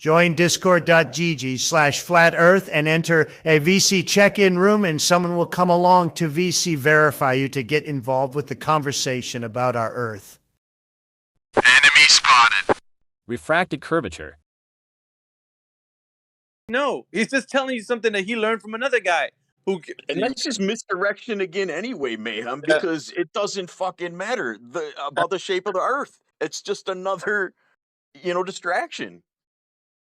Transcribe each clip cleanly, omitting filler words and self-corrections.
Join discord.gg/flat earth and enter a VC check-in room, and someone will come along to VC verify you to get involved with the conversation about our Earth. Enemy spotted. Refracted curvature. No, he's just telling you something that he learned from another guy. And that's just misdirection again anyway, Mayhem, because it doesn't fucking matter about the shape of the Earth. It's just another, distraction.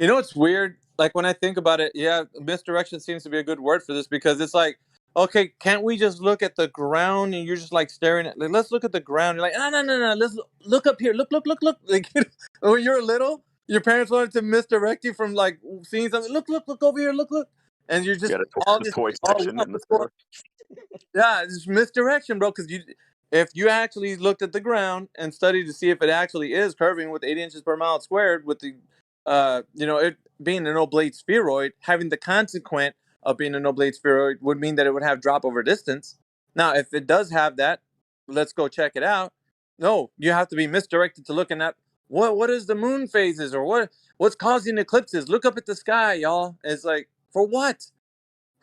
You know what's weird? Like, when I think about it, yeah, misdirection seems to be a good word for this, because it's like, okay, can't we just look at the ground? And you're just like staring at, like, let's look at the ground. You're like, no, let's look up here. Look. Like, when you're little, your parents wanted to misdirect you from like seeing something. Look over here. Look. And you're just all this toy section in the store. Yeah, it's misdirection, bro. Because if you actually looked at the ground and studied to see if it actually is curving with 8 inches per mile squared, with the it being an oblate spheroid, having the consequent of being an oblate spheroid would mean that it would have drop over distance. Now, if it does have that, let's go check it out. No, you have to be misdirected to looking at what is the moon phases, or what's causing eclipses. Look up at the sky, y'all. It's like, for what?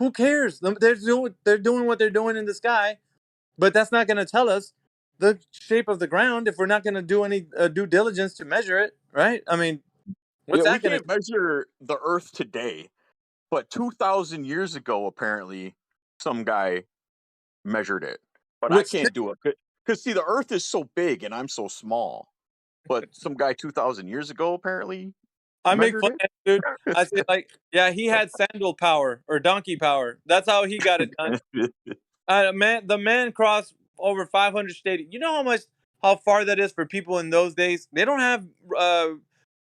Who cares? They're doing what they're doing in the sky, but that's not going to tell us the shape of the ground if we're not going to do any due diligence to measure it, right? I mean, we can't measure the Earth today, but 2,000 years ago, apparently, some guy measured it. But I can't do it because, see, the Earth is so big and I'm so small. But some guy 2,000 years ago, apparently, I make fun of it, dude. I say, like, yeah, he had sandal power or donkey power. That's how he got it done. The man crossed over 500 states. You know how far that is for people in those days? They don't have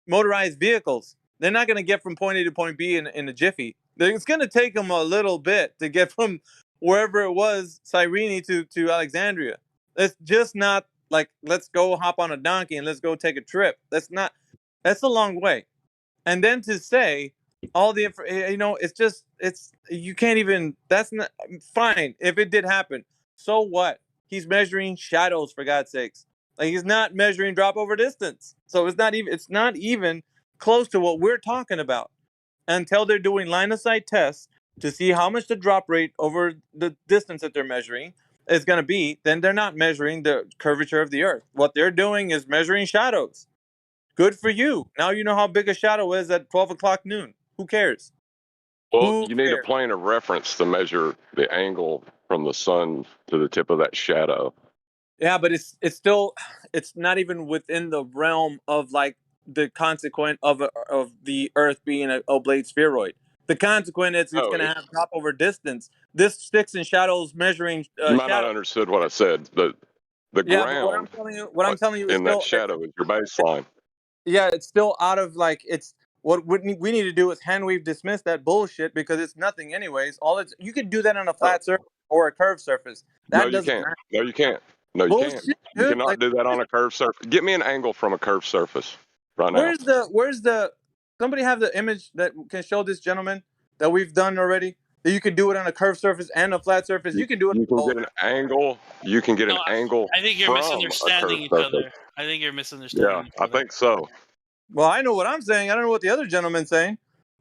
motorized vehicles. They're not going to get from point A to point B in a jiffy. It's going to take them a little bit to get from wherever it was, Cyrene, to Alexandria. It's just not like, let's go hop on a donkey and let's go take a trip. That's a long way. And then to say all the you can't even, that's not fine if it did happen. So what? He's measuring shadows, for God's sakes. Like, he's not measuring drop over distance. So it's not even close to what we're talking about, until they're doing line of sight tests to see how much the drop rate over the distance that they're measuring is going to be. Then they're not measuring the curvature of the Earth. What they're doing is measuring shadows. Good for you. Now you know how big a shadow is at 12 o'clock noon. Who cares? Well, you need a plane of reference to measure the angle from the sun to the tip of that shadow. Yeah, but it's not even within the realm of like the consequent of the Earth being an oblate spheroid. The consequent is it's going to have drop over distance. This sticks and shadows measuring. You might not understood what I said. The ground. What I'm telling you is in that shadow is your baseline. Yeah, it's still out of, like, it's what we need to do is hand wave dismiss that bullshit, because it's nothing anyways. You could do that on a flat surface or a curved surface. No, you can't. No, you can't. Bullshit, you can't. You cannot do that on a curved surface. Get me an angle from a curved surface right now. Where's the somebody have the image that can show this gentleman that we've done already? That you can do it on a curved surface and a flat surface. You can do it. You can get an angle. You can get an angle. I think you're misunderstanding each other. I think you're misunderstanding. Yeah, I think so. Well, I know what I'm saying. I don't know what the other gentleman's saying.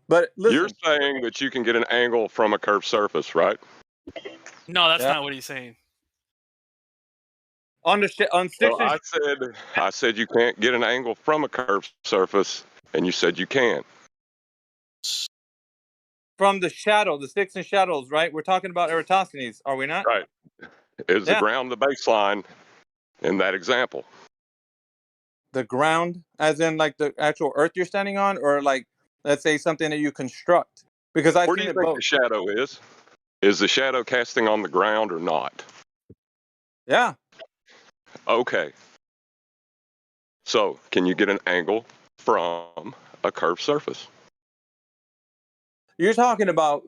But listen. You're saying that you can get an angle from a curved surface, right? No, that's not what he's saying. On sticks. I said you can't get an angle from a curved surface, and you said you can. From the shadow, the sticks and shadows, right? We're talking about Eratosthenes, are we not? Right. Is the ground the baseline in that example? The ground, as in like the actual Earth you're standing on, or like, let's say, something that you construct? Because where do you think the shadow is? Is the shadow casting on the ground or not? Yeah. Okay. So, can you get an angle from a curved surface? You're talking about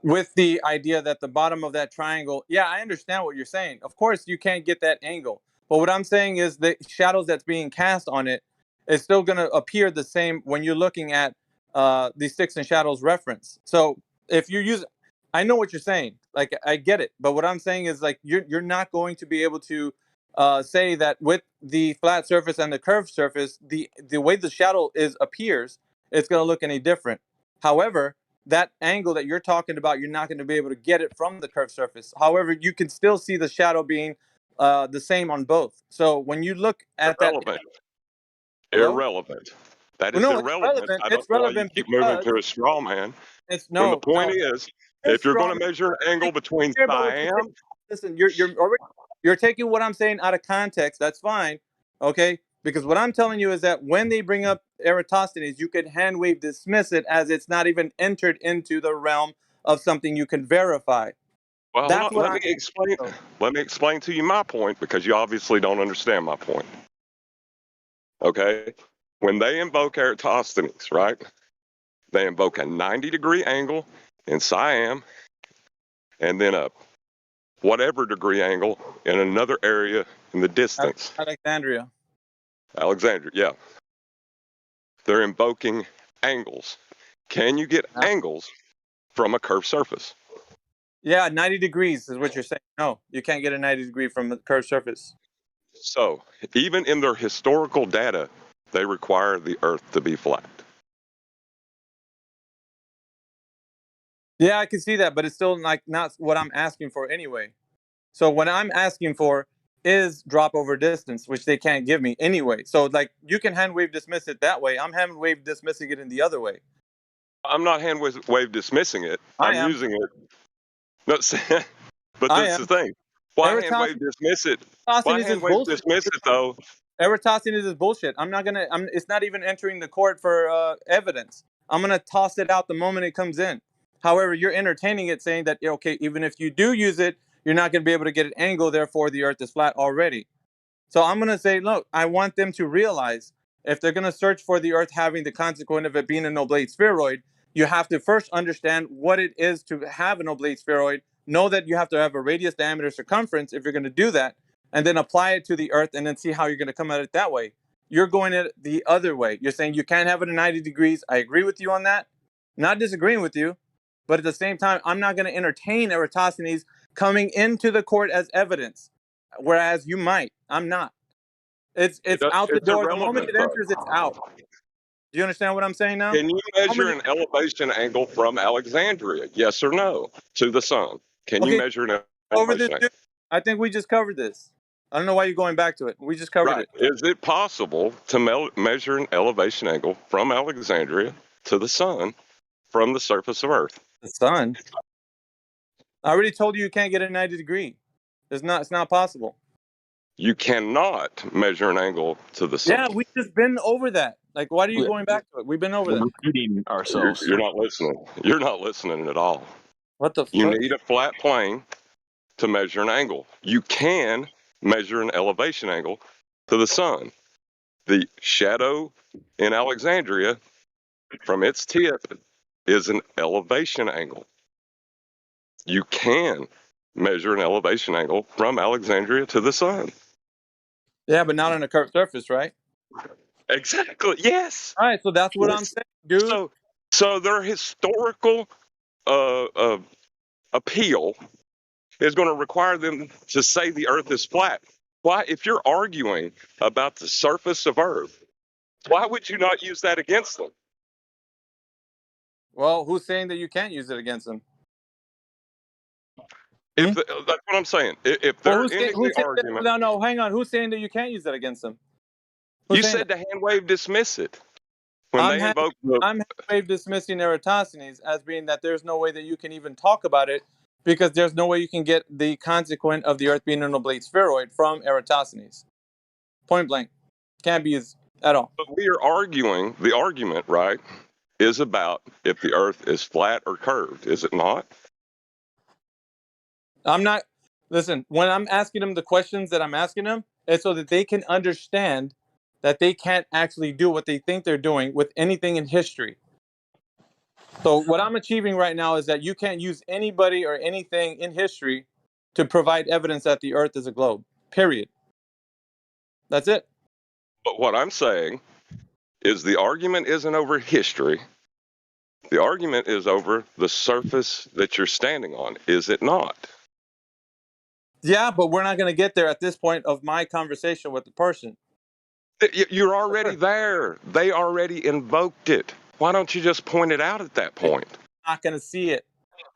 with the idea that the bottom of that triangle. Yeah, I understand what you're saying. Of course, you can't get that angle. But what I'm saying is the shadows that's being cast on it is still going to appear the same when you're looking at the sticks and shadows reference. So if you use, I know what you're saying. Like, I get it. But what I'm saying is, like, you're not going to be able to say that with the flat surface and the curved surface, the way the shadow appears it's going to look any different. However, that angle that you're talking about, you're not going to be able to get it from the curved surface. However, you can still see the shadow being the same on both. So when you look at that, Irrelevant. hello? Irrelevant. That Well, is no, it's irrelevant. relevant. I don't It's know why you relevant keep moving because to a straw man. it's When the no, point no. is, You're if you're strong. going to measure an angle between Care about what you're saying. Siam, Listen, you're taking what I'm saying out of context. That's fine, okay? Because what I'm telling you is that when they bring up Eratosthenes, you could hand wave dismiss it as it's not even entered into the realm of something you can verify. well, hold on. That's what Let I'm me explain. saying. Let me explain to you my point because you obviously don't understand my point. Okay, when they invoke Eratosthenes, right? They invoke a 90-degree angle in Siam, and then a whatever degree angle in another area in the distance. Alexandria. Alexandria, yeah. They're invoking angles. Can you get angles from a curved surface? Yeah, 90 degrees is what you're saying. No, you can't get a 90 degree from a curved surface. So, even in their historical data, they require the Earth to be flat. Yeah, I can see that, but it's still like not what I'm asking for anyway. So what I'm asking for is drop over distance, which they can't give me anyway. So like you can hand wave dismiss it that way. I'm hand wave dismissing it in the other way. I'm not hand wave dismissing it. I I'm am. using it. No, but I that's the am. thing. Why hand wave Eratosthenes dismiss it? Why is hand wave bullshit. dismiss it though? Eratosthenes is bullshit. I'm not gonna. It's not even entering the court for evidence. I'm gonna toss it out the moment it comes in. However, you're entertaining it, saying that okay, even if you do use it, you're not gonna be able to get an angle. Therefore, the Earth is flat already. So I'm going to say, look, I want them to realize if they're going to search for the Earth having the consequence of it being an oblate spheroid, you have to first understand what it is to have an oblate spheroid. Know that you have to have a radius, diameter, circumference if you're going to do that, and then apply it to the Earth and then see how you're going to come at it that way. You're going it the other way. You're saying you can't have it at 90 degrees. I agree with you on that. Not disagreeing with you, but at the same time, I'm not going to entertain Eratosthenes coming into the court as evidence, whereas you might. I'm not. It's out the It's door. The moment irrelevant it though. enters, it's out. Do you understand what I'm saying now? Can you The measure moment an elevation angle from Alexandria? Yes or no? To the sun. Can you okay, measure an over this, elevation dude. angle? I think we just covered this. I don't know why you're going back to it. We just covered Right. it. Is it possible to measure an elevation angle from Alexandria to the sun from the surface of Earth? The sun. I already told you can't get a 90 degree. It's not. It's not possible. You cannot measure an angle to the sun. Yeah, we just been over that. Like, why are you Yeah, going back to it? We've been over we're that. repeating ourselves. You're not listening. You're not listening at all. What the You fuck? need a flat plane to measure an angle. You can measure an elevation angle to the sun. The shadow in Alexandria from its tip is an elevation angle. You can measure an elevation angle from Alexandria to the sun. Yeah, but not on a curved surface, right? Exactly. Yes. All right, so that's what I'm Yes. saying, dude. So their historical uh, uh, appeal is going to require them to say the Earth is flat. Why, if you're arguing about the surface of Earth, why would you not use that against them? Well, who's saying that you can't use it against them? If that's what I'm saying. If Well, they're ending who's the saying that? argument, No, no, hang on. Who's saying that you can't use that against them? Who's you saying that? said to hand wave dismiss it when I'm they hand, invoke the. I'm wave dismissing Eratosthenes as being that there's no way that you can even talk about it because there's no way you can get the consequent of the Earth being an oblate spheroid from Eratosthenes. Point blank, can't be used at all. But we are arguing. The argument, right, is about if the Earth is flat or curved. Is it not? I'm not. Listen, when I'm asking them the questions that I'm asking them, it's so that they can understand that they can't actually do what they think they're doing with anything in history. So what I'm achieving right now is that you can't use anybody or anything in history to provide evidence that the Earth is a globe. Period. That's it. But what I'm saying is the argument isn't over history. The argument is over the surface that you're standing on. Is it not? Yeah, but we're not going to get there at this point of my conversation with the person. You're already there. They already invoked it. Why don't you just point it out at that point? Not going to see it.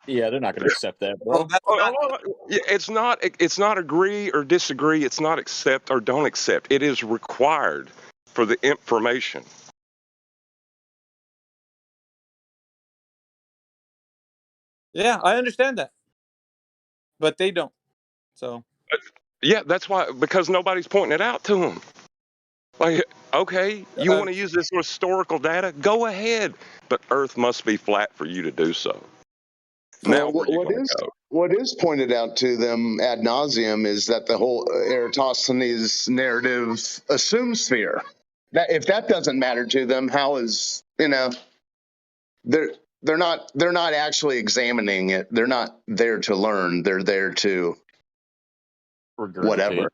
Yeah, they're not going to accept that, So bro. that's not. It's not. It's not agree or disagree. It's not accept or don't accept. It is required for the information. Yeah, I understand that, but they don't. So Yeah, that's why, because nobody's pointing it out to them. Like, okay, you uh, want to use this historical data? Go ahead, but Earth must be flat for you to do so. Now, Well, where are you going to go? what is pointed out to them ad nauseum is that the whole Eratosthenes narrative assumes sphere. That if that doesn't matter to them, how is they're they're not actually examining it. They're not there to learn. They're there to Regurgitate. whatever.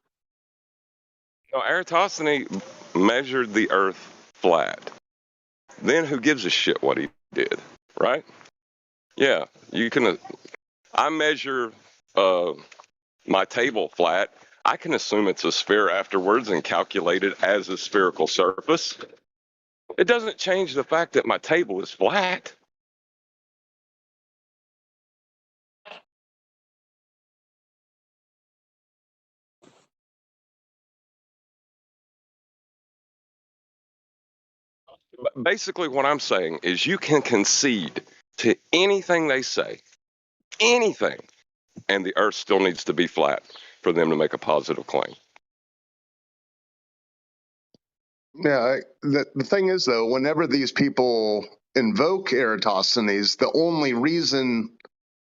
No, Eratosthenes measured the Earth flat. Then who gives a shit what he did, right? Yeah, you can. I measure my table flat. I can assume it's a sphere afterwards and calculate it as a spherical surface. It doesn't change the fact that my table is flat. Basically, what I'm saying is you can concede to anything they say, anything, and the Earth still needs to be flat for them to make a positive claim. Yeah, the thing is though, whenever these people invoke Eratosthenes, the only reason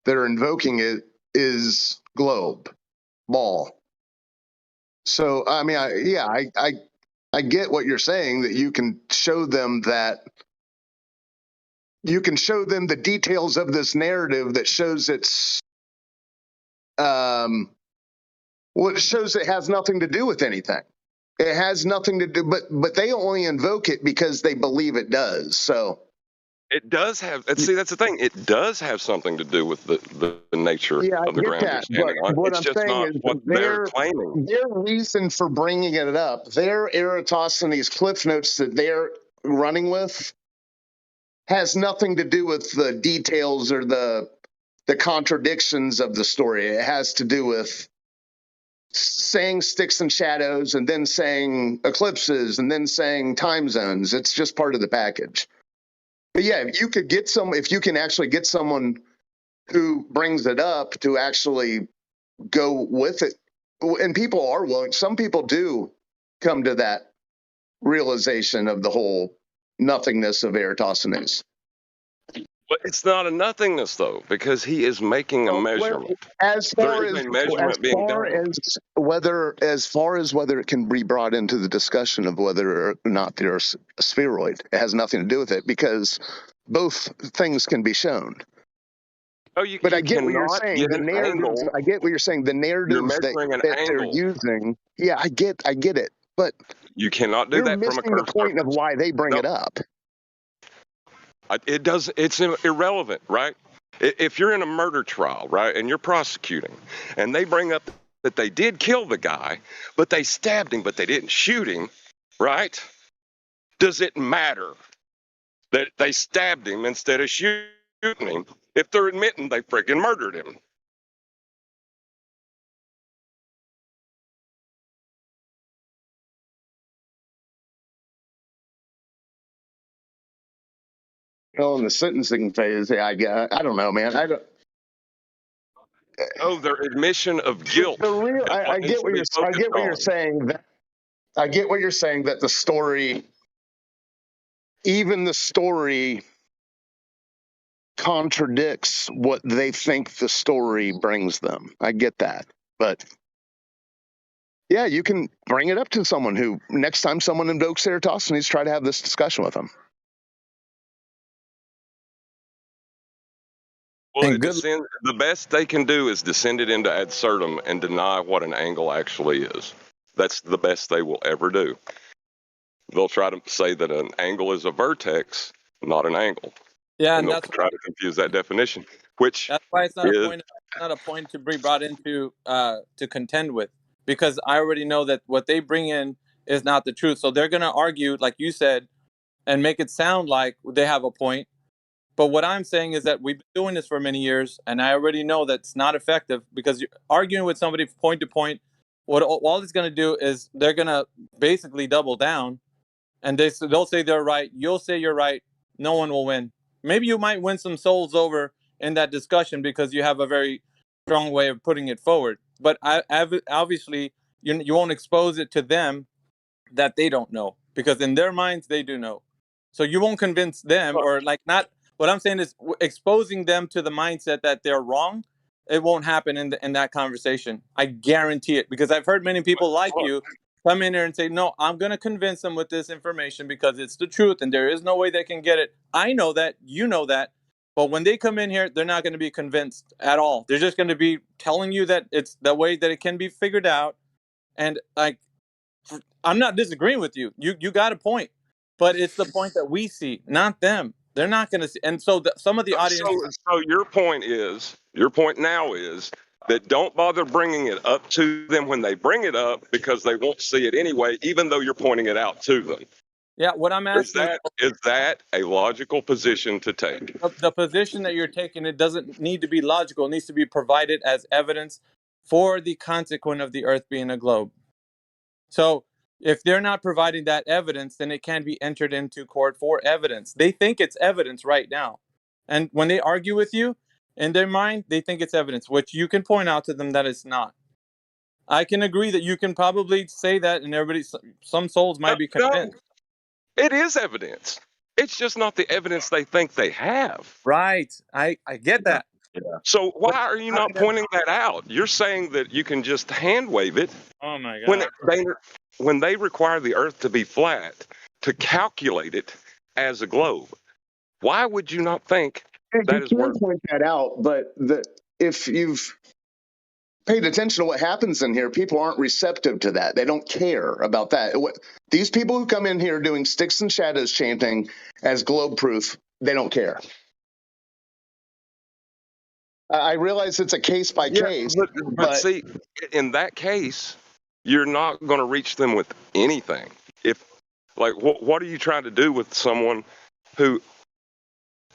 they're invoking it is globe, ball. So I mean, I get what you're saying, that you can show them the details of this narrative that shows it's what shows it has nothing to do with anything. It has nothing to do, but they only invoke it because they believe it does. So It does have, see, that's the thing. It does have something to do with the nature yeah, I of the get ground you're that. But standing on. what It's I'm just saying not is what they're claiming. their reason for bringing it up, their Eratosthenes cliff notes that they're running with, has nothing to do with the details or the contradictions of the story. It has to do with saying sticks and shadows and then saying eclipses and then saying time zones. It's just part of the package. But yeah, if you can actually get someone who brings it up to actually go with it, and people are willing, some people do come to that realization of the whole nothingness of Eratosthenes. But it's not a nothingness, though, because he is making a Well, measurement. as There far is as a measurement being done. as far as whether it can be brought into the discussion of whether or not there's a spheroid, it has nothing to do with it because both things can be shown. Oh, But I you get what you're cannot saying. get The an narratives. angle. I get what you're saying. The You're narratives measuring an that they're angle. using. Yeah, I get it. But You cannot do you're that from a missing the curved point of surface. why they bring No, it up. it does. It's irrelevant, right? If you're in a murder trial, right, and you're prosecuting, and they bring up that they did kill the guy, but they stabbed him, but they didn't shoot him, right? Does it matter that they stabbed him instead of shooting him if they're admitting they freaking murdered him? Well, in the sentencing phase, yeah, I don't know, man. I don't. Oh, their admission of guilt The real, is what needs to be I focused get what you're on. saying. I get what you're saying, that the story, even the story, contradicts what they think the story brings them. I get that. But yeah, you can bring it up to someone who, next time someone invokes Eratosthenes, try to have this discussion with them. Well, and good. the best they can do is descend it into absurdum and deny what an angle actually is. That's the best they will ever do. They'll try to say that an angle is a vertex, not an angle. Yeah, And and they'll try to confuse that definition, which that's why it's not a is, point. Not a point to be brought into to contend with, because I already know that what they bring in is not the truth. So they're going to argue, like you said, and make it sound like they have a point. But what I'm saying is that we've been doing this for many years, and I already know that's not effective, because you're arguing with somebody point to point. What all it's going to do is they're going to basically double down, and they'll say they're right. You'll say you're right. No one will win. Maybe you might win some souls over in that discussion because you have a very strong way of putting it forward. But obviously, you won't expose it to them that they don't know, because in their minds they do know. So you won't convince them, or like, not. What I'm saying is exposing them to the mindset that they're wrong. It won't happen in that conversation. I guarantee it, because I've heard many people like you come in here and say, no, I'm going to convince them with this information because it's the truth and there is no way they can get it. I know that, you know that. But when they come in here, they're not going to be convinced at all. They're just going to be telling you that it's the way that it can be figured out. And like, I'm not disagreeing with you. You got a point, but it's the point that we see, not them. They're not going to see. And so some of the audience. So your point now is that don't bother bringing it up to them when they bring it up, because they won't see it anyway, even though you're pointing it out to them. Yeah, what I'm asking is that a logical position to take? The position that you're taking, it doesn't need to be logical. It needs to be provided as evidence for the consequence of the Earth being a globe. So if they're not providing that evidence, then it can be entered into court for evidence. They think it's evidence right now. And when they argue with you, in their mind, they think it's evidence, which you can point out to them that it's not. I can agree that you can probably say that, and some souls might be convinced. No, it is evidence. It's just not the evidence they think they have. Right. I get that. Yeah. So why are you not pointing that out? You're saying that you can just hand wave it. Oh my God. When they require the Earth to be flat to calculate it as a globe. Why would you not think that is You worth? can point that out, but if you've paid attention to what happens in here, people aren't receptive to that. They don't care about that. These people who come in here doing sticks and shadows chanting as globe proof, they don't care. I realize it's a case by case, but see, in that case, you're not going to reach them with anything. If, like, what are you trying to do with someone who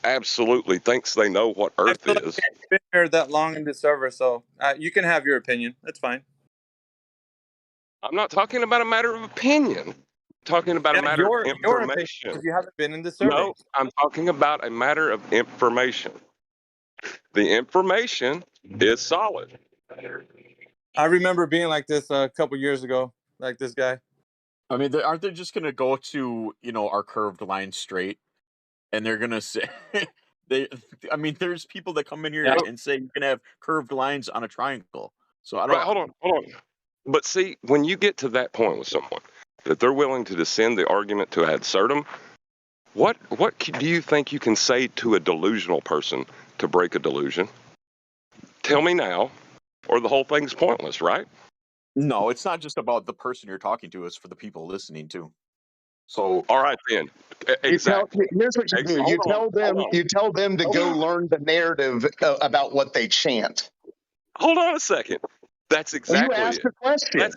absolutely thinks they know what Earth is? I've been here that long in this server, so you can have your opinion. That's fine. I'm not talking about a matter of opinion. I'm talking about a matter of information. Opinion, you haven't been in this server. No, I'm talking about a matter of information. The information is solid. I remember being like this a couple years ago, like this guy. I mean, aren't they just going to go to, our curved line straight, and they're going to say, I mean, there's people that come in here and say you can have curved lines on a triangle. So I don't. Right, hold on. But see, when you get to that point with someone, that they're willing to descend the argument to ad certum, what do you think you can say to a delusional person to break a delusion? Tell me now, or the whole thing's pointless, right? No, it's not just about the person you're talking to. It's for the people listening too. So, all right then. Exactly. Here's what you do: you tell them to go learn the narrative about what they chant. Hold on a second. That's exactly you asked the question.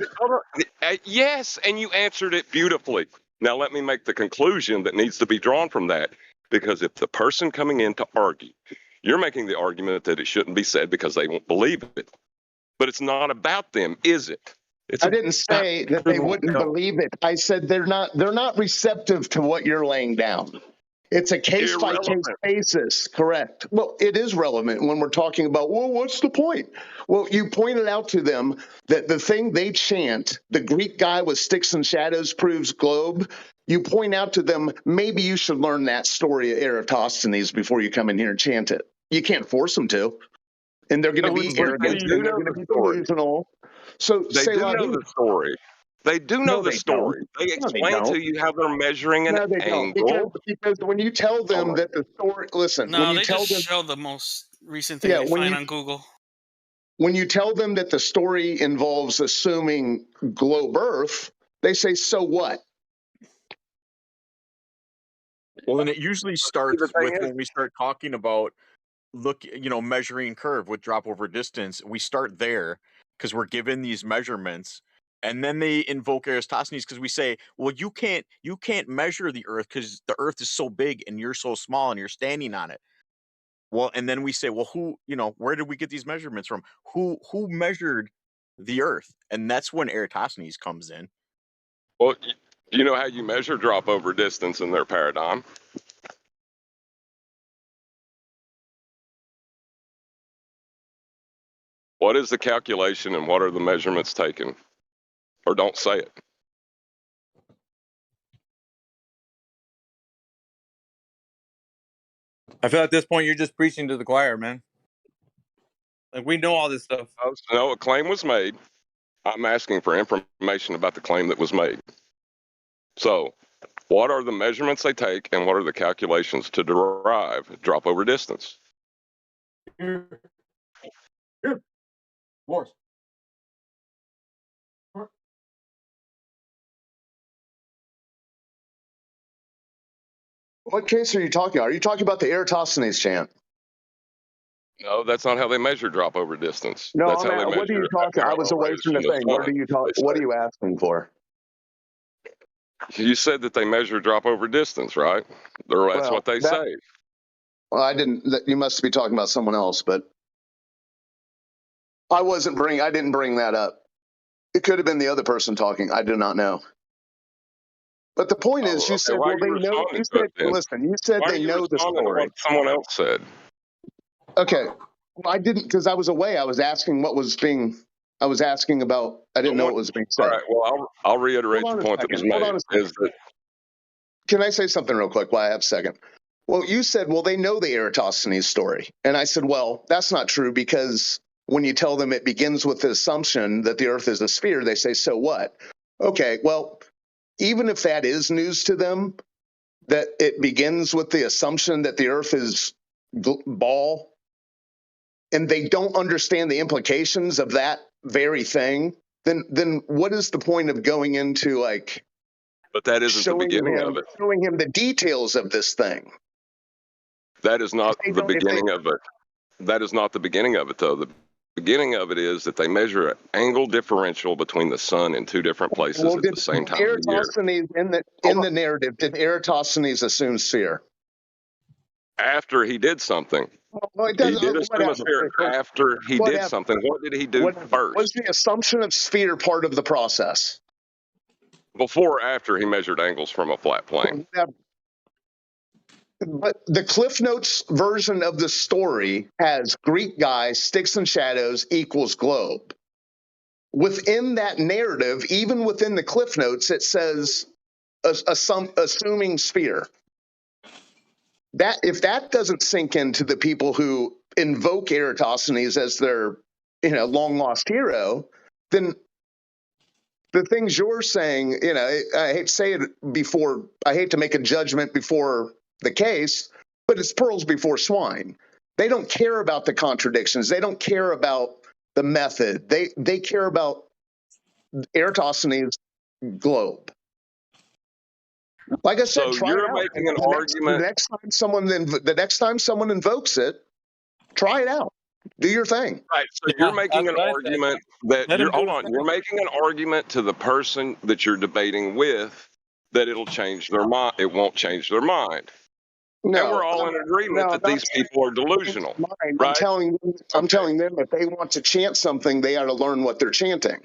Yes, and you answered it beautifully. Now let me make the conclusion that needs to be drawn from that, because if the person coming in to argue, you're making the argument that it shouldn't be said because they won't believe it. But it's not about them, is it? I didn't say that they wouldn't believe it. I said they're not receptive to what you're laying down. It's a case-by-case basis, correct. Well, it is relevant when we're talking about, well, what's the point? Well, you pointed out to them that the thing they chant, the Greek guy with sticks and shadows proves globe, you point out to them, maybe you should learn that story of Eratosthenes before you come in here and chant it. You can't force them to. And they're going to be arrogant, and they're going to be delusional. So they do know the story. They do know the story. They explain to you how they're measuring an angle. Because when you tell them that the story, listen. No, when you they tell just them, show the most recent thing they find on Google. When you tell them that the story involves assuming globe Earth, they say, "So what?" Well, then it usually starts with when we start talking about measuring curve with drop over distance. We start there because we're given these measurements, And then they invoke Eratosthenes because we say, well, you can't measure the Earth because the Earth is so big and you're so small and you're standing on it. Well, and then we say, well, where did we get these measurements from? Who measured the Earth? And that's when Eratosthenes comes in. Well, you know how you measure drop over distance in their paradigm? What is the calculation and what are the measurements taken? Or don't say it. I feel at this point you're just preaching to the choir, man. Like, we know all this stuff. No, a claim was made. I'm asking for information about the claim that was made. So, what are the measurements they take and what are the calculations to derive drop over distance? Here. Morris. What case are you talking about? Are you talking about the Eratosthenes chant? No, that's not how they measure drop over distance. No, That's how they what are measure you talking? I was parallel away rays from the from the thing. What sun. are you talking? What are you asking for? You said that they measure drop over distance, right? That's what they say. Well, I didn't. You must be talking about someone else, but I didn't bring that up. It could have been the other person talking. I do not know. But the point is, you said, well, they know. You said, listen, you said they know the story. What someone else said. Okay. Well, I didn't, because I was away. I was asking I was asking about, I didn't know what was being said. All right, well, I'll reiterate the point that was made. Can I say something real quick while I have a second? Well, you said, well, they know the Eratosthenes story. And I said, well, that's not true, because when you tell them it begins with the assumption that the Earth is a sphere, they say, so what? Okay, well, even if that is news to them, that it begins with the assumption that the Earth is ball, and they don't understand the implications of that very thing, then what is the point of going into, like, but that isn't the beginning of it. Showing him the details of this thing? That is not the beginning of it. That is not the beginning of it, though. The beginning of it is that they measure an angle differential between the sun in two different places at the same time of the year. In the narrative, did Eratosthenes assume sphere? After he did something. Well, he did assume a sphere after he did something. What did he do first? Was the assumption of sphere part of the process? Before or after he measured angles from a flat plane? But the Cliff Notes version of the story has Greek guy, sticks and shadows equals globe. Within that narrative, even within the Cliff Notes, it says assuming sphere. That, if that doesn't sink into the people who invoke Eratosthenes as their, long lost hero, then the things you're saying, I hate to say it before, I hate to make a judgment before the case, but it's pearls before swine. They don't care about the contradictions. They don't care about the method. They care about Eratosthenes' globe. Like I said, so you're making an argument. The next time someone invokes it, try it out. Do your thing. Right. So you're making an argument that you're making an argument to the person that you're debating with that it'll change their mind. It won't change their mind. No, and we're all in agreement that these people are delusional. Right? I'm telling them if they want to chant something, they ought to learn what they're chanting.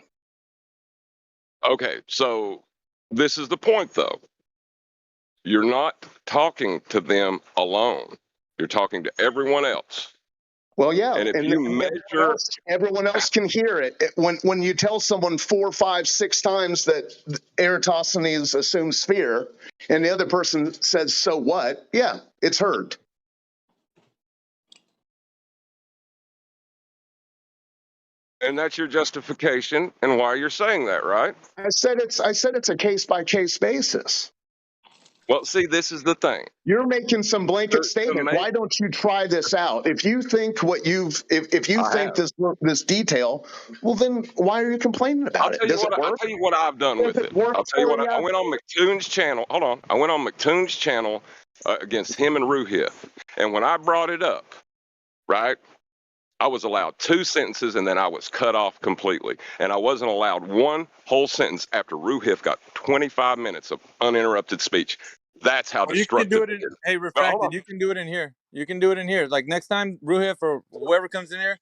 Okay, so this is the point, though. You're not talking to them alone. You're talking to everyone else. Well, yeah, and if you measure, everyone else can hear it. When you tell someone 4, 5, 6 times that Eratosthenes assumes sphere, and the other person says, "So what?" Yeah, it's heard. And that's your justification and why you're saying that, right? I said it's a case by case basis. Well, see, this is the thing. You're making some blanket statement. Why don't you try this out? If you think if you think this detail, well, then why are you complaining about it? Does it work? I'll tell you what I've done with it. I'll tell you what I went on McToon's channel. Hold on. I went on McToon's channel against him and Ruhith. And when I brought it up, right, I was allowed 2 sentences, and then I was cut off completely. And I wasn't allowed one whole sentence after Ruhif got 25 minutes of uninterrupted speech. That's how Or you can do destructive it it in, is. hey, But hold refracted. on. You can do it in here. You can do it in here. Like next time, Ruhif or whoever comes in here,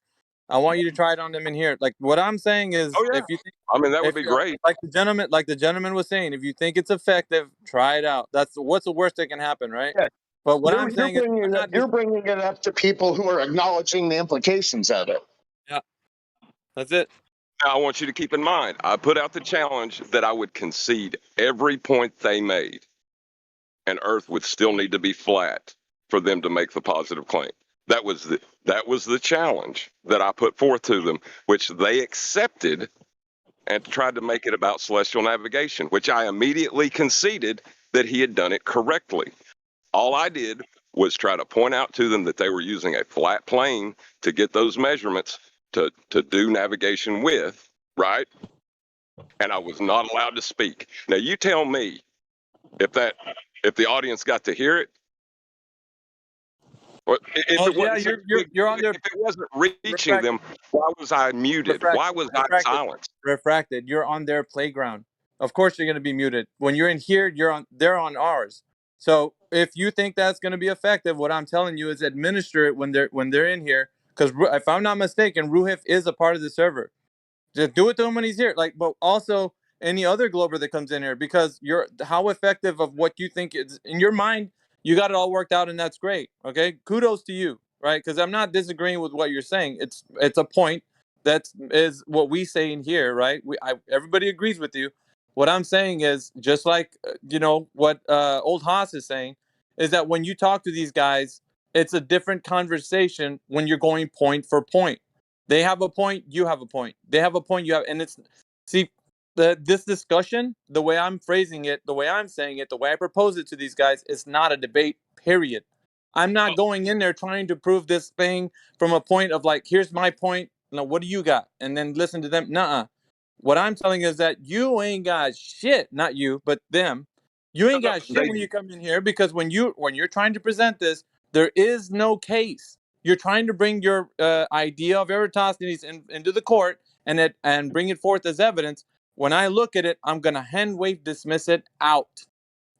I want you to try it on them in here. Like what I'm saying is, Oh, yeah. if you think, I mean, that would if be great. like the gentleman was saying, if you think it's effective, try it out. That's what's the worst that can happen, right? Yeah. But what I'm You're saying is, I'm not. you're bringing it up to people who are acknowledging the implications of it. Yeah, that's it. Now, I want you to keep in mind, I put out the challenge that I would concede every point they made, and Earth would still need to be flat for them to make the positive claim. That was the challenge that I put forth to them, which they accepted and tried to make it about celestial navigation, which I immediately conceded that he had done it correctly. All I did was try to point out to them that they were using a flat plane to get those measurements to do navigation with, right? And I was not allowed to speak. Now you tell me if the audience got to hear it, or if Oh it yeah, wasn't so, you're on there. if it wasn't reaching Refracted. them, why was I muted? Why was I silenced? Refracted. You're on their playground. Of course, you're going to be muted. When you're in here, they're on ours. So if you think that's going to be effective, what I'm telling you is administer it when they're in here. Because if I'm not mistaken, Ruhif is a part of the server. Just do it to him when he's here. Like, but also any other Glober that comes in here, because you're how effective of what you think is in your mind. You got it all worked out, and that's great. Okay, kudos to you, right? Because I'm not disagreeing with what you're saying. It's a point that is what we say in here, right? Everybody agrees with you. What I'm saying is just like what old Haas is saying is that when you talk to these guys, it's a different conversation when you're going point for point. They have a point, you have a point. They have a point, you have, and it's see this discussion, the way I'm phrasing it, the way I'm saying it, the way I propose it to these guys, is not a debate. Period. I'm not going in there trying to prove this thing from a point of like, here's my point. Now, what do you got? And then listen to them. Nuh-uh. What I'm telling is that you ain't got shit. Not you, but them. You ain't got shit They, when you come in here because when you're trying to present this, there is no case. You're trying to bring your idea of Eratosthenes into the court and bring it forth as evidence. When I look at it, I'm gonna hand wave dismiss it out.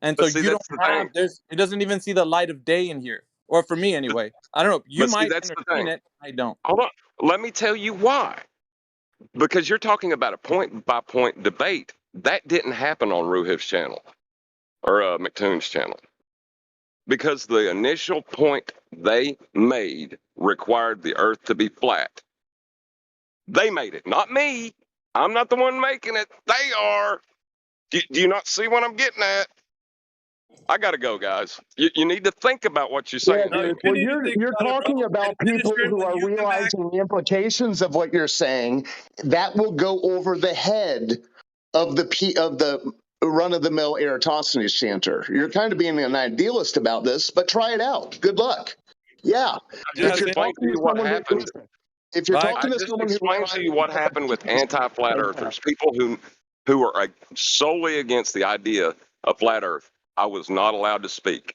And so but see, you don't that's the thing. have it doesn't even see the light of day in here, or for me anyway. I don't know. You But see, might that's the entertain thing. it. I don't. Hold on. Let me tell you why. Because you're talking about a point by point debate. That didn't happen on Ruhif's channel or McToon's channel. Because the initial point they made required the earth to be flat. They made it, not me. I'm not the one making it. They are. Do you not see what I'm getting at? I got to go, guys. You need to think about what you're Yeah, saying No, here. dude. you Well, need to think you're about it, bro. talking about people Administer it who when are you come back. realizing the implications of what you're saying. That will go over the head of the run of the mill Eratosthenes chanter. You're kind of being an idealist about this, but try it out. Good luck. Yeah. I Yeah, just If you're see? explained to talking to you what someone who happened. if you're Bye. I talking to just someone who explained to you what happened with anti-flat earthers, people who are solely against the idea of flat Earth. I was not allowed to speak.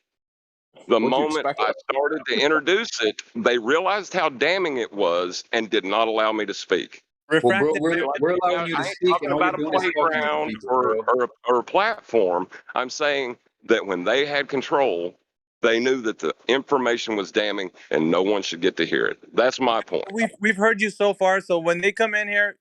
The What'd you moment expect? I started to introduce it, they realized how damning it was and did not allow me to speak. Well, bro, Refracted. we're allowing you I to ain't speak, and talking all you're about a doing is fucking with playground people, bro. or a platform. I'm saying that when they had control, they knew that the information was damning and no one should get to hear it. That's my point. We've heard you so far. So when they come in here,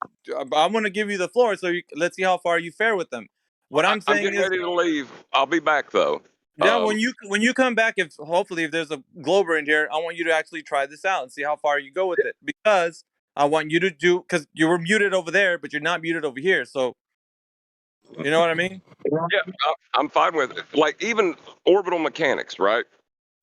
I'm going to give you the floor. So let's see how far you fare with them. What I'm I'm saying getting is, ready to leave. I'll be back though. yeah, when you come back, if hopefully if there's a Glober in here, I want you to actually try this out and see how far you go with it, because I want you to do, because you were muted over there, but you're not muted over here. So you know what I mean? Yeah, I'm fine with it. Like even orbital mechanics, right?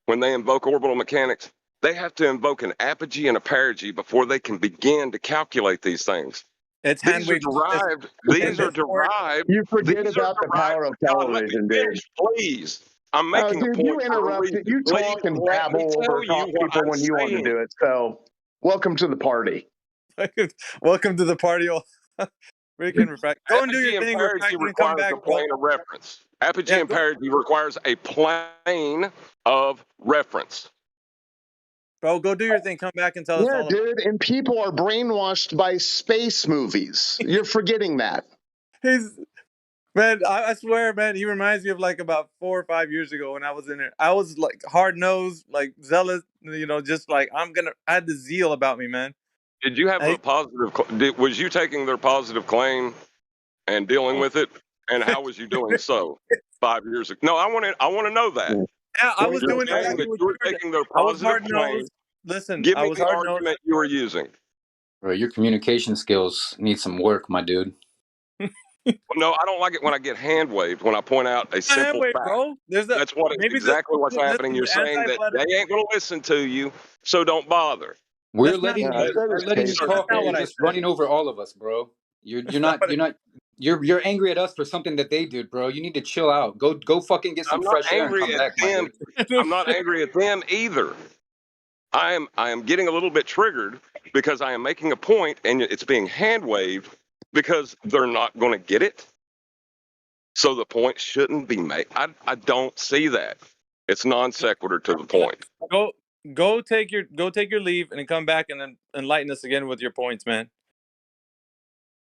When they invoke orbital mechanics, they have to invoke an apogee and a perigee before they can begin to calculate these things. It's hand These are wave. derived. In These are this court, derived. you forget These are about the derived. power of God, let me television, dude. finish, please. I'm Oh, making a dude, point you for a interrupted. reason. You Please talk and let me babble over tell you top what people I'm when you want to saying. do it. So, welcome to the party. welcome to the party. Freaking refract. Go and do your Apogee and thing, perigee refracted, and come requires back, a bro. plane of reference. Apogee Yeah, and go. perigee requires a plane of reference. Bro, go do your thing. Come back and tell us Yeah, all. dude. And people are brainwashed by space movies. You're forgetting that. He's man. I swear, man. He reminds me of like about 4 or 5 years ago when I was in there. I was like hard nosed, like zealous. Just like I had the zeal about me, man. Did you have a positive? Was you taking their positive claim and dealing with it? And how was you doing so 5 years ago? No, I want to know that. Yeah, I When was you're doing saying exactly that what you you were were doing. taking their I was positive hard claim, nosed. Listen, give I me was the hard nosed. argument you were using. Bro, your communication skills need some work, my dude. No, I don't like it when I get hand waved when I point out a simple Wait, fact. bro. There's That's what maybe exactly what's happening. You're the saying that anti-flat. they ain't going to listen to you, so don't bother. We're That's not. letting Yeah, you that we're is letting you case. That's talk, not and what you're I just said. running over all of us, bro. You're That's not what you're angry at us for something that they did, bro. You need to chill out. Go fucking get some I'm not fresh air and angry come at back, my them. dude. I'm not angry at them either. I am getting a little bit triggered because I am making a point and it's being hand waved because they're not going to get it. So the point shouldn't be made. I don't see that. It's non sequitur to the point. Go take your leave and then come back and then enlighten us again with your points, man.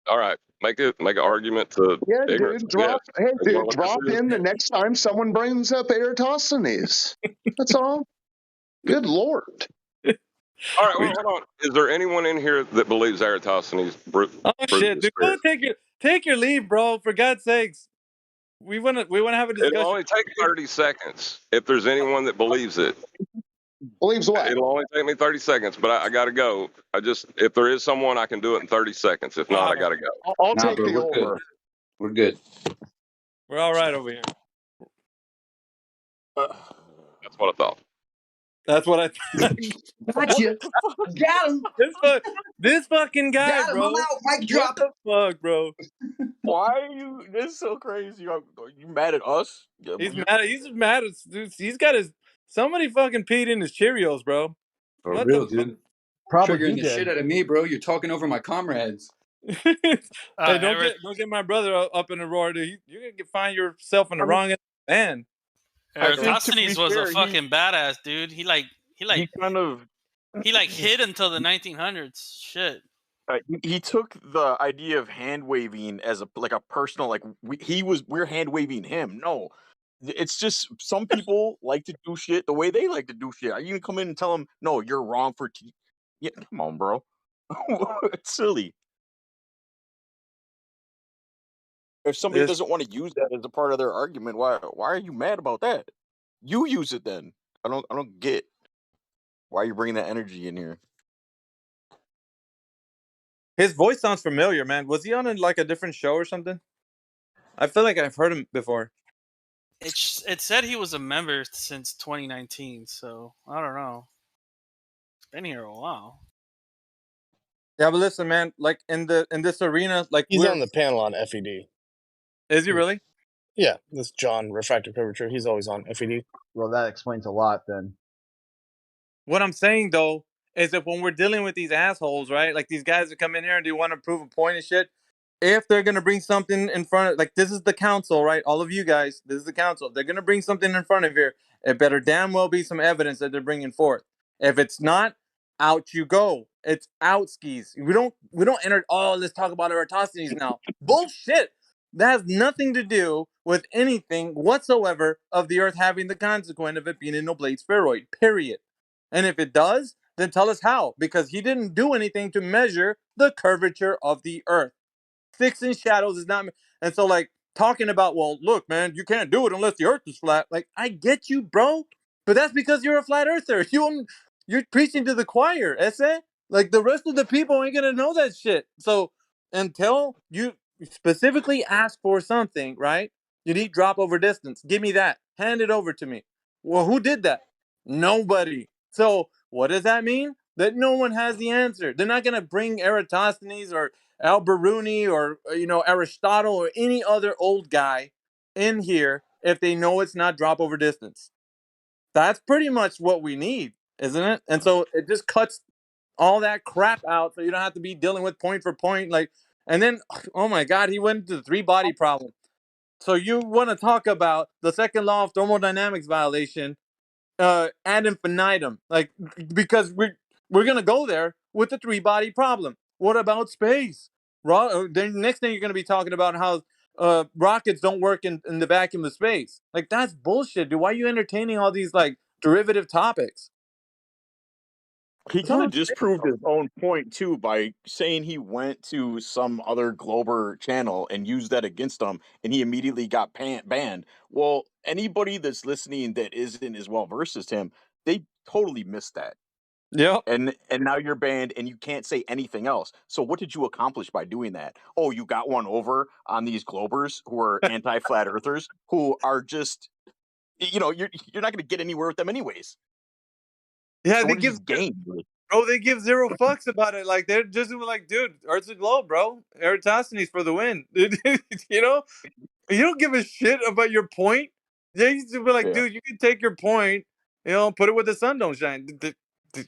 All right, make an argument to Yeah, ignorance. dude. Yes. Hey, Is dude. what this Drop is. in the next time someone brings up Eratosthenes. That's all. Good Lord. All right, well, hold on. Is there anyone in here that believes Eratosthenes proved Oh the shit, dude! Go spirit? take your leave, bro. For God's sakes, we wanna have a It'll discussion. only take 30 seconds if there's anyone that believes it. Believes what? It'll only take me 30 seconds, but I got to go. If there is someone, I can do it in 30 seconds. If not, I got to go. I'll Nah, take bro, the we're good. over. We're good. We're all right over here. That's what I thought. That's what I. Gotcha. Got him. This fucking guy, Got him. bro. I'm out. Mic What drop. the fuck, bro? Why are you? This is so crazy. Are you mad at us? Yeah, He's mad. He's just mad. Dude, he's got somebody fucking peed in his Cheerios, bro. For What real, the fuck? dude. Probably Triggering he the shit did. out of me, bro. You're talking over my comrades. Hey, don't Ever- get my brother up in the roar, dude. You're gonna find yourself in the I mean, wrong man. I think to be Eratosthenes was a fair, fucking badass dude. He he kind of hid until the 1900s. Shit. he took the idea of hand waving as a personal we're hand waving him. No, it's just some people like to do shit the way they like to do shit. Are you gonna come in and tell them no, you're wrong for? Yeah, come on, bro. It's silly. If somebody This doesn't want to use that as a part of their argument, why are you mad about that? You use it then. I don't get why you're bringing that energy in here. his voice sounds familiar, man. Was he on a different show or something? I feel like I've heard him before. It said he was a member since 2019, so I don't know. It's been here a while. Yeah, but listen, man. Like in this arena, like He's on the panel on FED. Is he really? Yeah, this John refracted curvature. He's always on FED. Well, that explains a lot then. What I'm saying though is that when we're dealing with these assholes, right? Like these guys that come in here and they want to prove a point and shit. If they're gonna bring something in front of, like, this is the council, right? All of you guys, this is the council. If they're gonna bring something in front of here, it better damn well be some evidence that they're bringing forth. If it's not, out you go. It's out skis. We don't enter. Oh, let's talk about Eratosthenes now. Bullshit. That has nothing to do with anything whatsoever of the Earth having the consequence of it being an oblate spheroid. Period. And if it does, then tell us how, because he didn't do anything to measure the curvature of the Earth. Fixing shadows is not. And so, like, talking about, well, look, man, you can't do it unless the Earth is flat. Like, I get you, bro, but that's because you're a flat earther. You're preaching to the choir, ese. Like, the rest of the people ain't gonna know that shit. So until you specifically ask for something, right? You need drop over distance. Give me that. Hand it over to me. Well, who did that? Nobody. So what does that mean? That no one has the answer. They're not gonna bring Eratosthenes or Al-Biruni or Aristotle or any other old guy in here if they know it's not drop over distance. That's pretty much what we need, isn't it? And so it just cuts all that crap out so you don't have to be dealing with point for point. Like, and then, oh my God, he went into the three body problem. So you want to talk about the second law of thermodynamics violation ad infinitum, like because we're gonna go there with the three body problem. What about space? Then next thing you're gonna be talking about how rockets don't work in the vacuum of space. Like that's bullshit, dude. Why are you entertaining all these like derivative topics? He That's all kind of I'm saying. disproved his own point too by saying he went to some other Glober channel and used that against him, and he immediately got banned. Well, anybody that's listening that isn't as well versed as him, they totally missed that. Yep. And now you're banned and you can't say anything else. So what did you accomplish by doing that? Oh, you got one over on these Globers who are anti-flat earthers who are just, you're not going to get anywhere with them anyways. Yeah, So they what did give you gain? Really? bro, they give zero fucks about it. Like they're just like, dude, Earth's a globe, bro. Eratosthenes for the win. You know, you don't give a shit about your point. They used to be like, Yeah. dude, you can take your point, put it where the sun don't shine.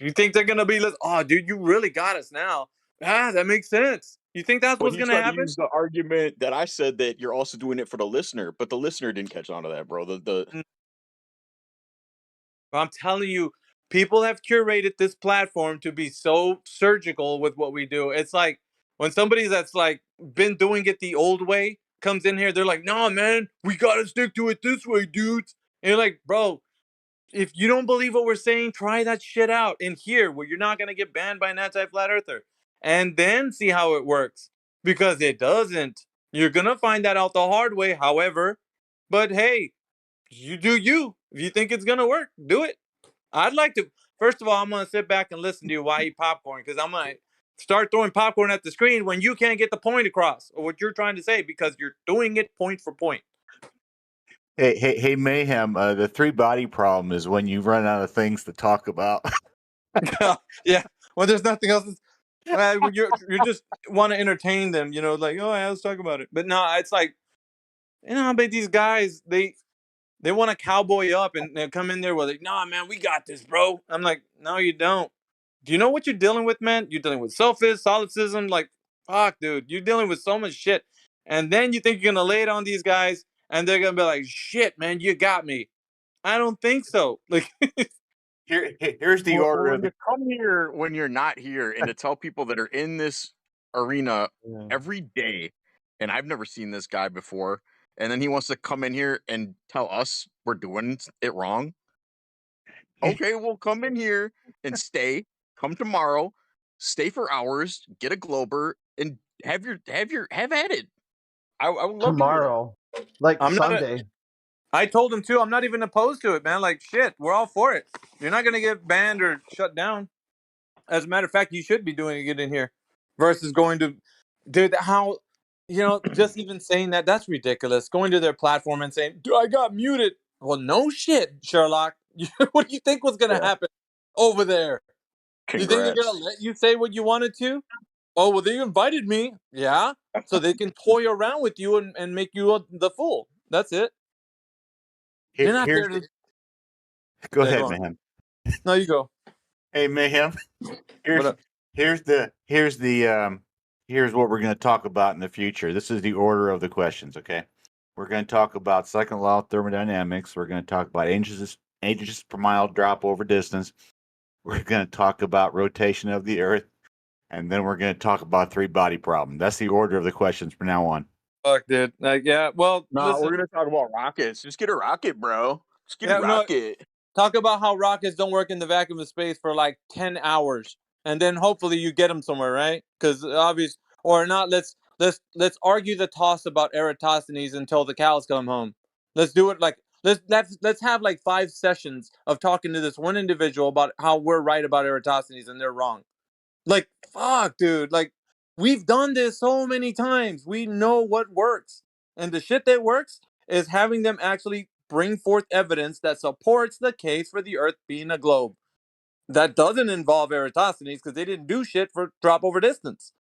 You think they're gonna be like, oh, dude, you really got us now? Ah, that makes sense. You think that's But what's he gonna tried to happen? use the argument that I said that you're also doing it for the listener, but the listener didn't catch on to that, bro. The Mm. I'm telling you, people have curated this platform to be so surgical with what we do. It's like when somebody that's like been doing it the old way comes in here, they're like, "No, man, we gotta stick to it this way, dudes." And you're like, "Bro, if you don't believe what we're saying, try that shit out in here where you're not gonna get banned by an anti-flat earther, and then see how it works because it doesn't. You're gonna find that out the hard way, however. But hey, you do you. If you think it's gonna work, do it. I'd like to. First of all, I'm gonna sit back and listen to you while I eat popcorn because I'm gonna start throwing popcorn at the screen when you can't get the point across or what you're trying to say because you're doing it point for point. Hey, Mayhem. The three body problem is when you run out of things to talk about. Yeah, well, there's nothing else. When you just want to entertain them, like, oh yeah, let's talk about it. But no, it's like, but these guys they want to cowboy up and they come in there with like, nah, man, we got this, bro. I'm like, no, you don't. Do you know what you're dealing with, man? You're dealing with selfish, solipsism. Like, fuck, dude, you're dealing with so much shit. And then you think you're gonna lay it on these guys, and they're gonna be like, shit, man, you got me. I don't think so. Like, Here's the Well, order when of you the. come here when you're not here, and to tell people that are in this arena every day, and I've never seen this guy before, and then he wants to come in here and tell us we're doing it wrong. Okay, well, come in here and stay. Come tomorrow, stay for hours, get a Glober, and have at it. I would love to hear that. Tomorrow, like I'm not. Sunday. I told him too. I'm not even opposed to it, man. Like, shit, we're all for it. You're not gonna get banned or shut down. As a matter of fact, you should be doing it in here versus going to, dude, how, just even saying that's ridiculous. Going to their platform and saying, dude, I got muted. Well, no shit, Sherlock. What do you think was going to Yeah. happen over there? You think they're going Congrats. to let you say what you wanted to? Oh, well, they invited me. Yeah. So they can toy around with you and make you the fool. That's it. They're not Here's there to. go Yeah, go ahead, on. Mayhem. No, you go. Hey, Mayhem. What Here's up? here's the here's the here's what we're going to talk about in the future. This is the order of the questions. Okay, we're going to talk about second law of thermodynamics. We're going to talk about inches per mile drop over distance. We're going to talk about rotation of the Earth, and then we're going to talk about three body problem. That's the order of the questions from now on. Fuck, dude. Like, yeah. Well, No, listen. we're gonna talk about rockets. Just get a rocket, bro. Just get a Yeah, no. rocket. Talk about how rockets don't work in the vacuum of space for like 10 hours. And then hopefully you get them somewhere, right? Because obvious or not, let's argue the toss about Eratosthenes until the cows come home. Let's do it like let's have like 5 sessions of talking to this one individual about how we're right about Eratosthenes and they're wrong. Like, fuck, dude. Like, we've done this so many times. We know what works. And the shit that works is having them actually bring forth evidence that supports the case for the Earth being a globe. That doesn't involve Eratosthenes because they didn't do shit for drop over distance.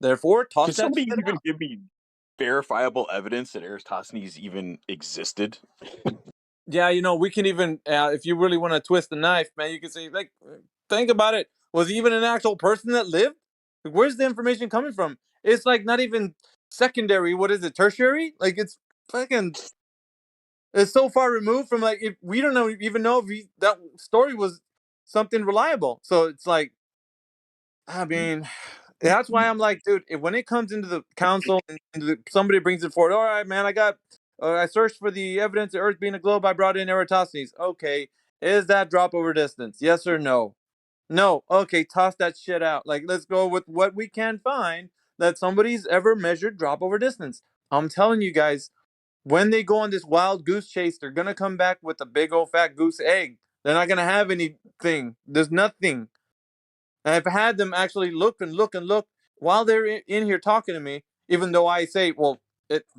Therefore, toss Can that somebody shit even out. give me verifiable evidence that Eratosthenes even existed? Yeah, we can even, if you really want to twist the knife, man, you can say, like, think about it. Was he even an actual person that lived? Like, where's the information coming from? It's like not even secondary. What is it? Tertiary? Like it's fucking. is so far removed from like if we don't even know if that story was something reliable. So it's like, I mean, that's why I'm like, dude, when it comes into the council and somebody brings it forward, all right, man, I searched for the evidence of Earth being a globe. I brought in Eratosthenes. Okay, is that drop over distance? Yes or no? No. Okay, toss that shit out. Like, let's go with what we can find that somebody's ever measured drop over distance. I'm telling you guys, when they go on this wild goose chase, they're gonna come back with a big old fat goose egg. They're not gonna have anything. There's nothing. And I've had them actually look and look and look while they're in here talking to me, even though I say, well,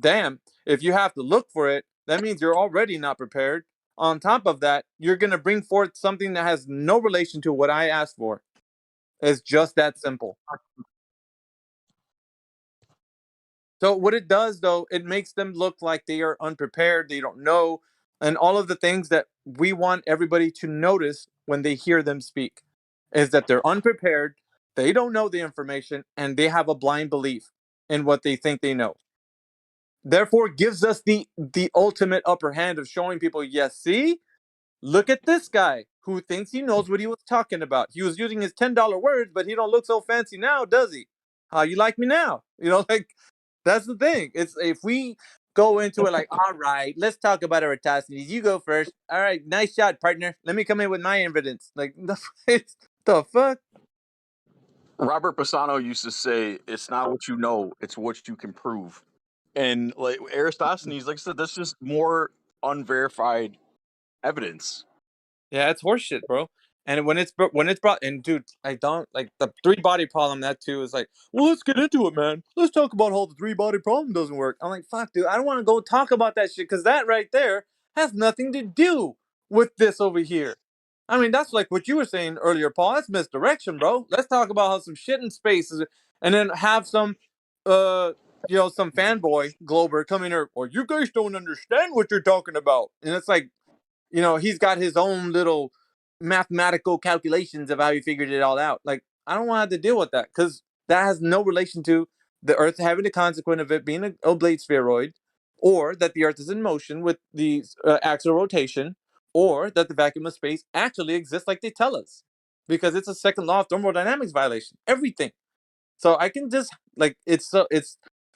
damn, if you have to look for it, that means you're already not prepared. On top of that, you're going to bring forth something that has no relation to what I asked for. It's just that simple. So what it does, though, it makes them look like they are unprepared, they don't know, and all of the things that we want everybody to notice when they hear them speak is that they're unprepared, they don't know the information, and they have a blind belief in what they think they know. Therefore, gives us the ultimate upper hand of showing people, yes, see, look at this guy who thinks he knows what he was talking about. He was using his $10 words, but he don't look so fancy now, does he? How you like me now? Like that's the thing. It's if we go into it like, all right, let's talk about Eratosthenes. You go first. All right, nice shot, partner. Let me come in with my evidence. Like the fuck. Robert Pisano used to say, "It's not what you know; it's what you can prove." And like Aristophanes, like I said, that's just more unverified evidence. Yeah, it's horseshit, bro. And when it's brought, and dude, I don't like the three body problem. That too is like, well, let's get into it, man. Let's talk about how the three body problem doesn't work. I'm like, fuck, dude, I don't want to go talk about that shit because that right there has nothing to do with this over here. I mean, that's like what you were saying earlier, Paul. That's misdirection, bro. Let's talk about how some shit in space is, and then have some, uh, some fanboy Glober come in here, or you guys don't understand what you're talking about, and it's like, he's got his own little mathematical calculations of how he figured it all out. Like, I don't want to have to deal with that because that has no relation to the Earth having the consequence of it being an oblate spheroid, or that the Earth is in motion with the axial rotation, or that the vacuum of space actually exists like they tell us, because it's a second law of thermodynamics violation. Everything. So I can just like it's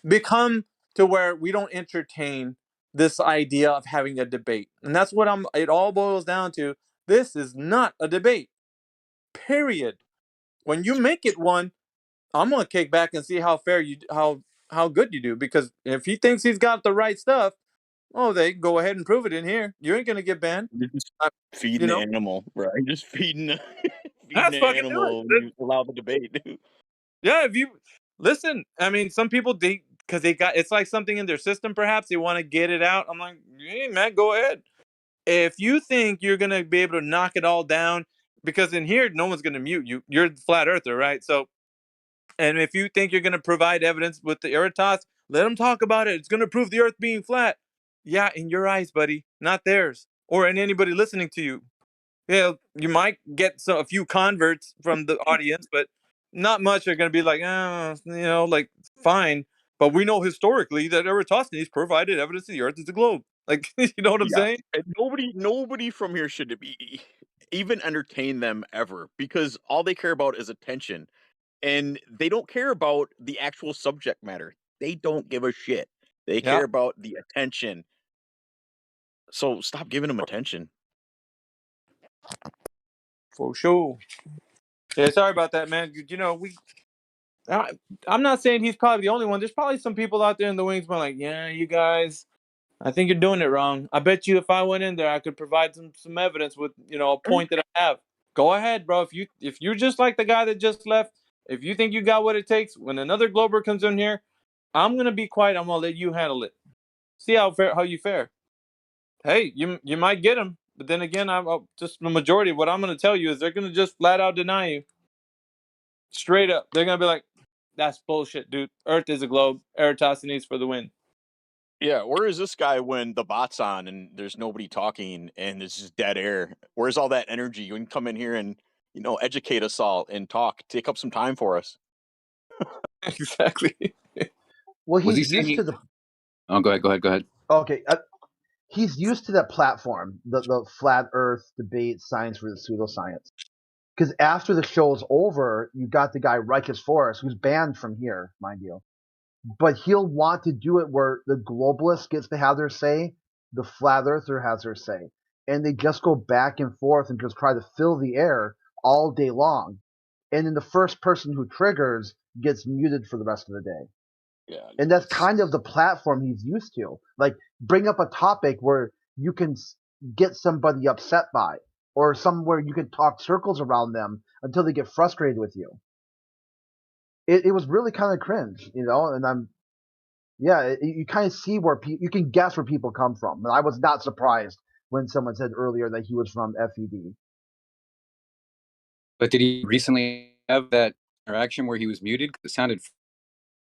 become to where we don't entertain this idea of having a debate. And that's what it all boils down to. This is not a debate. Period. When you make it one, I'm going to kick back and see how fair how good you do, because if he thinks he's got the right stuff, oh, they go ahead and prove it in here. You ain't going to get banned. You're just Uh, feeding you the know, animal, right? Just feeding feeding that's the fucking do animal. it. You allow the debate. Yeah, if you listen, I mean, some people because they got it's like something in their system. Perhaps they want to get it out. I'm like, hey man, go ahead. If you think you're gonna be able to knock it all down, because in here no one's gonna mute you. You're the flat earther, right? So, and if you think you're gonna provide evidence with the Eratosthenes, let them talk about it. It's gonna prove the Earth being flat. Yeah, in your eyes, buddy, not theirs, or in anybody listening to you. Yeah, you might get a few converts from the audience, but not much are going to be like, like fine. But we know historically that Eratosthenes provided evidence the Earth is a globe. Like, you know what I'm Yeah, saying? and nobody from here should be even entertain them ever, because all they care about is attention, and they don't care about the actual subject matter. They don't give a shit. They Yeah, care about the attention. So stop giving them attention. for sure. Yeah, sorry about that, man. I, I'm not saying he's probably the only one. There's probably some people out there in the wings, but like, yeah, you guys, I think you're doing it wrong. I bet you if I went in there, I could provide some evidence with a point that I have. Go ahead, bro. If you're just like the guy that just left, if you think you got what it takes, when another Glober comes in here, I'm gonna be quiet. I'm gonna let you handle it. See how you fare. Hey, you might get him, but then again, I'm just the majority. What I'm gonna tell you is they're gonna just flat out deny you, straight up. They're gonna be like, "That's bullshit, dude. Earth is a globe. Eratosthenes for the win." Yeah, where is this guy when the bot's on and there's nobody talking and it's just dead air? Where's all that energy? You can come in here and educate us all and talk. Take up some time for us. Exactly. Well, Was he he's saying used to the. Oh, go ahead. Okay, he's used to that platform, the flat Earth debate, science versus pseudoscience. Because after the show's over, you got the guy Righteous Forest, who's banned from here, mind you. But he'll want to do it where the globalist gets to have their say, the flat earther has their say. And they just go back and forth and just try to fill the air all day long. And then the first person who triggers gets muted for the rest of the day. Yeah, And that's kind of the platform he's used to. Like, bring up a topic where you can get somebody upset by, or somewhere you can talk circles around them until they get frustrated with you. It was really kind of cringe, you know, and you kind of see where you can guess where people come from. And I was not surprised when someone said earlier that he was from FED. But did he recently have that interaction where he was muted? Because it sounded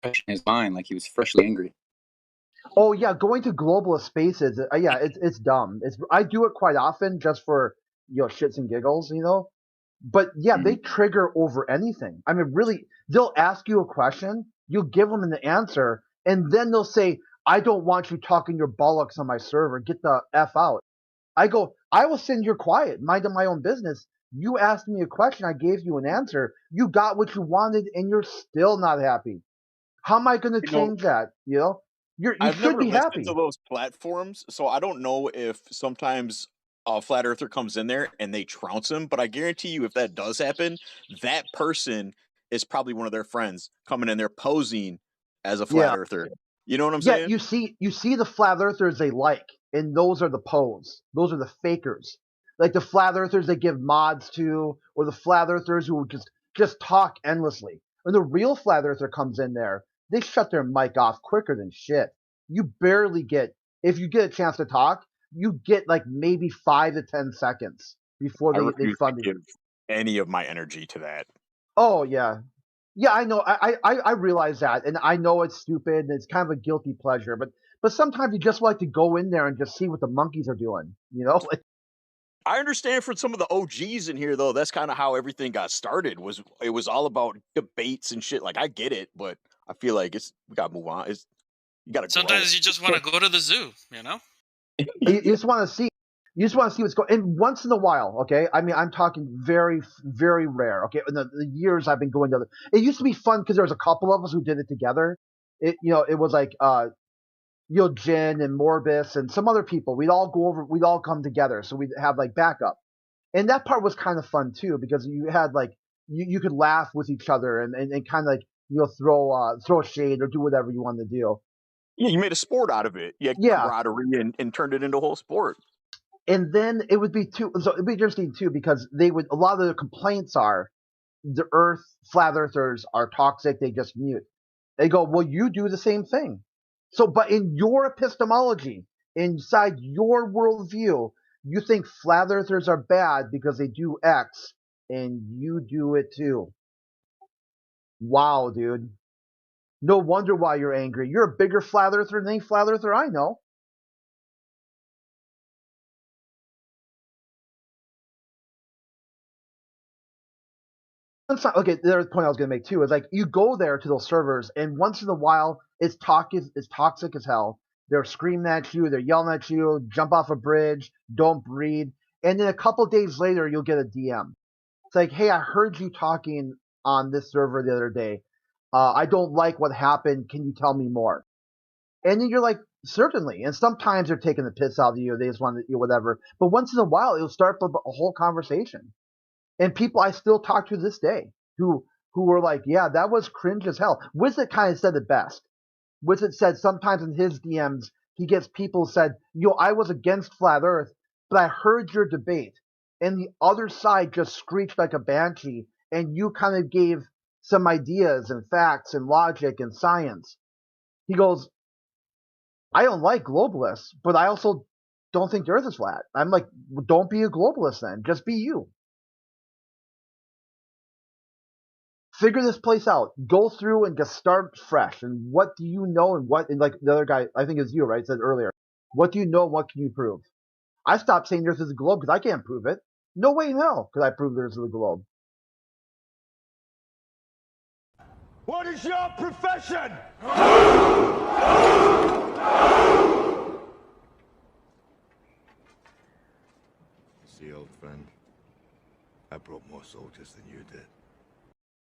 fresh in his mind, like he was freshly angry. Oh yeah, going to globalist spaces, yeah, it's dumb. I do it quite often just for shits and giggles, you know. But yeah, they trigger over anything. I mean, really, they'll ask you a question, you'll give them an answer, and then they'll say, "I don't want you talking your bollocks on my server. Get the f out." I go, "I was sitting here quiet, minding my own business. You asked me a question, I gave you an answer. You got what you wanted, and you're still not happy. How am I going to change that? You know, you I've should never be listened happy." to those platforms, so I don't know if sometimes a flat earther comes in there and they trounce him. But I guarantee you, if that does happen, that person is probably one of their friends coming in there posing as a flat Yeah. earther. You know what I'm Yeah, saying? you see the flat earthers they like, and those are the pose. Those are the fakers. Like the flat earthers they give mods to, or the flat earthers who just talk endlessly. When the real flat earther comes in there, they shut their mic off quicker than shit. You barely get, if you get a chance to talk, you get like maybe 5 to 10 seconds before I they refuse to fund you. give any of my energy to that. Oh yeah, yeah, I know. I realize that, and I know it's stupid, and it's kind of a guilty pleasure. But sometimes you just like to go in there and just see what the monkeys are doing. You know, like, I understand from some of the OGs in here though, that's kind of how everything got started. It was all about debates and shit. Like I get it, but I feel like we gotta move on. You gotta grow. Sometimes you just want to go to the zoo, you know? you just want to see. You just want to see what's going. And once in a while, okay. I mean, I'm talking very, very rare. Okay, in the years I've been going to, it used to be fun because there was a couple of us who did it together. It was like Jin and Morbus and some other people. We'd all go over. We'd all come together, so we'd have like backup. And that part was kind of fun too because you had like you could laugh with each other and kind of like throw shade or do whatever you wanted to do. Yeah, you made a sport out of it. You had Yeah, camaraderie and turned it into a whole sport. and then it'd be interesting too because they would a lot of the complaints are the flat earthers are toxic, they just mute. They go, well, you do the same thing. So, but in your epistemology, inside your worldview, you think flat earthers are bad because they do X, and you do it too. Wow, dude. No wonder why you're angry. You're a bigger flat earther than any flat earther I know. Okay, the other point I was going to make too is like you go there to those servers, and once in a while, it's toxic as hell. They're screaming at you, they're yelling at you, jump off a bridge, don't breathe, and then a couple days later, you'll get a DM. It's like, hey, I heard you talking on this server the other day. I don't like what happened. Can you tell me more? And then you're like, certainly. And sometimes they're taking the piss out of you. They just want to, whatever. But once in a while, it'll start a whole conversation. And people I still talk to this day who were like, yeah, that was cringe as hell. Wizard kind of said it best. Wizard said sometimes in his DMs, he gets people who said, I was against flat earth, but I heard your debate. And the other side just screeched like a banshee. And you kind of gave some ideas and facts and logic and science. He goes, I don't like globalists, but I also don't think the earth is flat. I'm like, well, don't be a globalist then. Just be you. Figure this place out. Go through and just start fresh. And what do you know and like the other guy, I think it's you, right, said earlier. What do you know and what can you prove? I stopped saying the earth is a globe because I can't prove it. No way in hell could I prove the earth is a globe. What is your profession? friend. I brought more soldiers than you did.